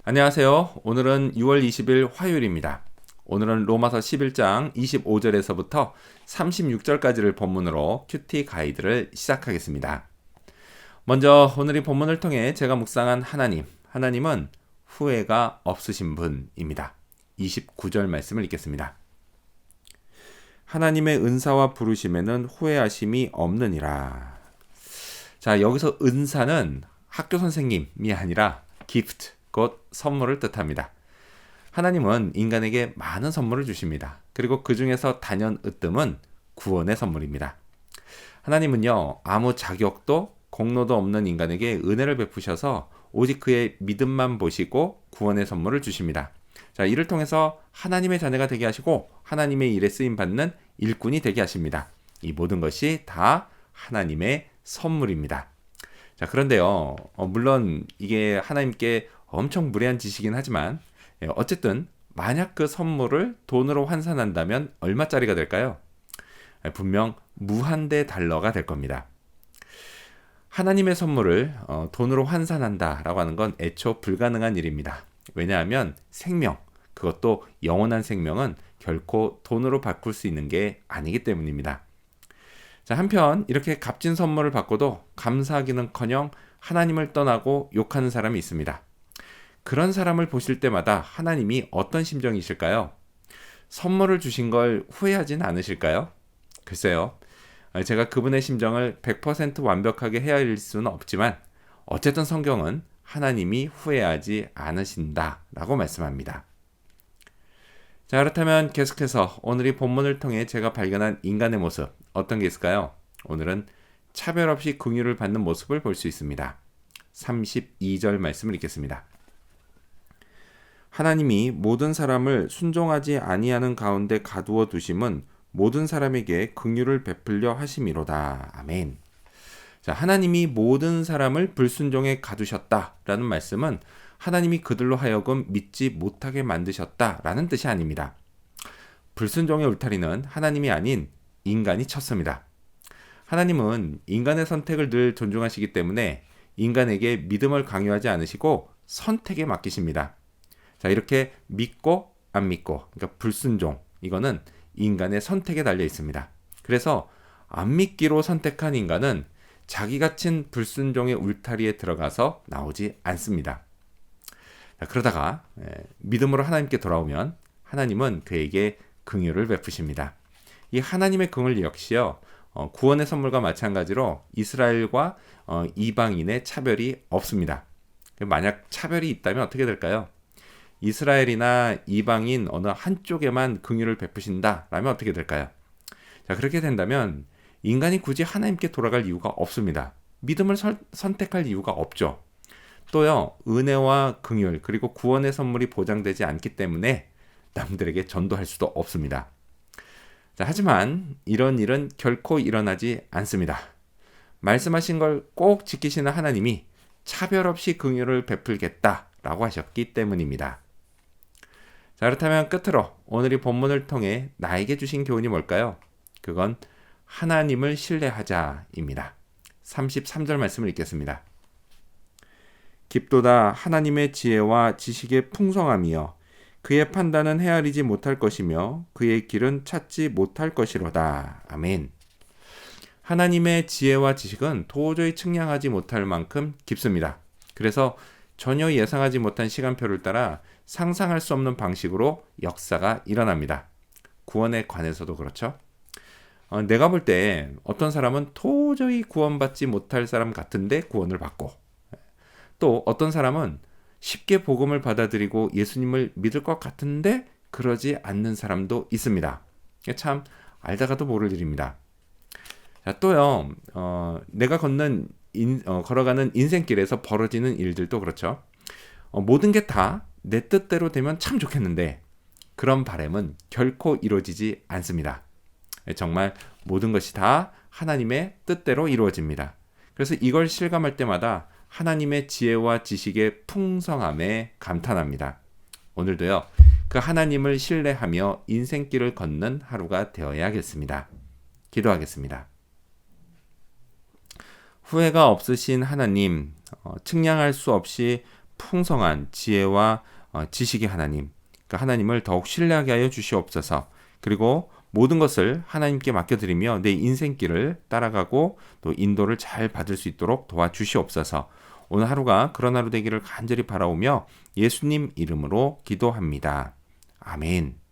안녕하세요. 오늘은 6월 20일 화요일입니다. 오늘은 로마서 11장 25절에서부터 36절까지를 본문으로 큐티 가이드를 시작하겠습니다. 먼저 오늘 이 본문을 통해 제가 묵상한 하나님은 후회가 없으신 분입니다. 29절 말씀을 읽겠습니다. 하나님의 은사와 부르심에는 후회하심이 없느니라. 자, 여기서 은사는 학교 선생님이 아니라 gift, 곧 선물을 뜻합니다. 하나님은 인간에게 많은 선물을 주십니다. 그리고 그 중에서 단연으뜸은 구원의 선물입니다. 하나님은요, 아무 자격도 공로도 없는 인간에게 은혜를 베푸셔서 오직 그의 믿음만 보시고 구원의 선물을 주십니다. 자, 이를 통해서 하나님의 자녀가 되게 하시고 하나님의 일에 쓰임 받는 일꾼이 되게 하십니다. 이 모든 것이 다 하나님의 선물입니다. 자, 그런데요, 물론 이게 하나님께 엄청 무례한 짓이긴 하지만 어쨌든 만약 그 선물을 돈으로 환산한다면 얼마짜리가 될까요? 분명 무한대 달러가 될 겁니다. 하나님의 선물을 돈으로 환산한다라고 하는 건 애초 불가능한 일입니다. 왜냐하면 생명, 그것도 영원한 생명은 결코 돈으로 바꿀 수 있는 게 아니기 때문입니다. 자, 한편 이렇게 값진 선물을 받고도 감사하기는커녕 하나님을 떠나고 욕하는 사람이 있습니다. 그런 사람을 보실 때마다 하나님이 어떤 심정이실까요? 선물을 주신 걸 후회하진 않으실까요? 글쎄요. 제가 그분의 심정을 100% 완벽하게 헤아릴 수는 없지만 어쨌든 성경은 하나님이 후회하지 않으신다라고 말씀합니다. 자, 그렇다면 계속해서 오늘 이 본문을 통해 제가 발견한 인간의 모습 어떤 게 있을까요? 오늘은 차별 없이 긍휼을 받는 모습을 볼 수 있습니다. 32절 말씀을 읽겠습니다. 하나님이 모든 사람을 순종하지 아니하는 가운데 가두어 두심은 모든 사람에게 긍휼을 베풀려 하심이로다. 아멘. 자, 하나님이 모든 사람을 불순종에 가두셨다라는 말씀은 하나님이 그들로 하여금 믿지 못하게 만드셨다라는 뜻이 아닙니다. 불순종의 울타리는 하나님이 아닌 인간이 쳤습니다. 하나님은 인간의 선택을 늘 존중하시기 때문에 인간에게 믿음을 강요하지 않으시고 선택에 맡기십니다. 자, 이렇게 믿고 안 믿고, 그러니까 불순종, 이거는 인간의 선택에 달려 있습니다. 그래서 안 믿기로 선택한 인간은 자기가 친 불순종의 울타리에 들어가서 나오지 않습니다. 자, 그러다가 믿음으로 하나님께 돌아오면 하나님은 그에게 긍휼을 베푸십니다. 이 하나님의 긍휼 역시요, 구원의 선물과 마찬가지로 이스라엘과 이방인의 차별이 없습니다. 만약 차별이 있다면 어떻게 될까요? 이스라엘이나 이방인 어느 한쪽에만 긍휼을 베푸신다라면 어떻게 될까요? 자, 그렇게 된다면 인간이 굳이 하나님께 돌아갈 이유가 없습니다. 믿음을 선택할 이유가 없죠. 또요, 은혜와 긍휼 그리고 구원의 선물이 보장되지 않기 때문에 남들에게 전도할 수도 없습니다. 자, 하지만 이런 일은 결코 일어나지 않습니다. 말씀하신 걸 꼭 지키시는 하나님이 차별 없이 긍휼을 베풀겠다라고 하셨기 때문입니다. 자, 그렇다면 끝으로 오늘 이 본문을 통해 나에게 주신 교훈이 뭘까요? 그건 하나님을 신뢰하자입니다. 33절 말씀을 읽겠습니다. 깊도다 하나님의 지혜와 지식의 풍성함이여 그의 판단은 헤아리지 못할 것이며 그의 길은 찾지 못할 것이로다. 아멘. 하나님의 지혜와 지식은 도저히 측량하지 못할 만큼 깊습니다. 그래서 전혀 예상하지 못한 시간표를 따라 상상할 수 없는 방식으로 역사가 일어납니다. 구원에 관해서도 그렇죠. 내가 볼 때 어떤 사람은 도저히 구원받지 못할 사람 같은데 구원을 받고, 또 어떤 사람은 쉽게 복음을 받아들이고 예수님을 믿을 것 같은데 그러지 않는 사람도 있습니다. 참 알다가도 모를 일입니다. 자, 또요, 내가 걸어가는 인생길에서 벌어지는 일들도 그렇죠. 모든 게 다 내 뜻대로 되면 참 좋겠는데 그런 바람은 결코 이루어지지 않습니다. 정말 모든 것이 다 하나님의 뜻대로 이루어집니다. 그래서 이걸 실감할 때마다 하나님의 지혜와 지식의 풍성함에 감탄합니다. 오늘도요, 그 하나님을 신뢰하며 인생길을 걷는 하루가 되어야겠습니다. 기도하겠습니다. 후회가 없으신 하나님, 측량할 수 없이 풍성한 지혜와 지식의 하나님, 그 하나님을 더욱 신뢰하게 하여 주시옵소서. 그리고 모든 것을 하나님께 맡겨드리며 내 인생길을 따라가고 또 인도를 잘 받을 수 있도록 도와주시옵소서. 오늘 하루가 그런 하루 되기를 간절히 바라오며 예수님 이름으로 기도합니다. 아멘.